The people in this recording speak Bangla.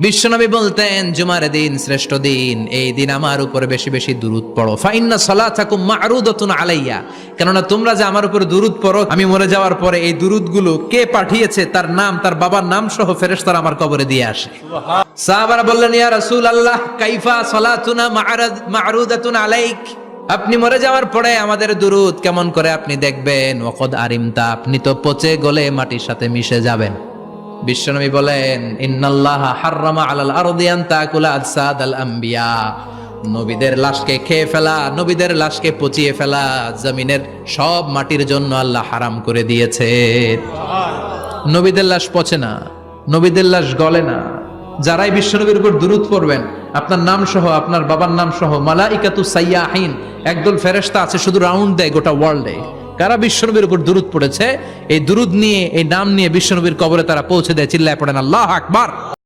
বিশ্বনবী বলতেন জুমার দিন শ্রেষ্ঠ দিন, এই দিন আমার উপরে বেশি বেশি দুরূদ পড়ো। ফাইন্না সালাতাকুম মা'রুদাতুন আলাইয়া, কেননা তোমরা যে আমার উপরে দুরূদ পড়ো, আমি মরে যাওয়ার পরে এই দুরূদগুলো কে পাঠিয়েছে তার নাম, তার বাবার নাম সহ ফেরেশতারা আমার কবরে দিয়ে আসে। সাহাবারা বললেন, ইয়া রাসূলুল্লাহ কাইফা সালাতুনা মা'রুদাতুন আলাইক, আপনি মরে যাওয়ার পরে আমাদের দুরূদ কেমন করে আপনি দেখবেন? ওয়াকাদ আরিমতা, আপনি তো পচে গলে মাটির সাথে মিশে যাবেন। বিশ্বনবী বলেন, ইন্নাল্লাহা হাররামা আলাল আরদি আন তাকুলা আজসাদাল আম্বিয়া, নবীদের লাশকে খেয়ে ফেলা, নবীদের লাশকে পচিয়ে ফেলা জমিনের সব মাটির জন্য আল্লাহ হারাম করে দিয়েছে। নবীদের লাশ পচে না, নবীদের লাশ গলে না। যারাই বিশ্বনবীর উপর দুরূদ পড়বেন, আপনার নাম সহ, আপনার বাবার নাম সহ, মালাইকাতু সাইয়াহিন, একদল ফেরেশতা আছে শুধু রাউন্ড দেয় গোটা ওয়ার্ল্ডে। কারা বিশ্বনবীর উপর দুরূদ পড়েছে, এই দুরূদ নিয়ে, এই নাম নিয়ে বিশ্বনবীর কবরে তারা পৌঁছে দেয়। চিল্লায় পড়েন আল্লাহু আকবার।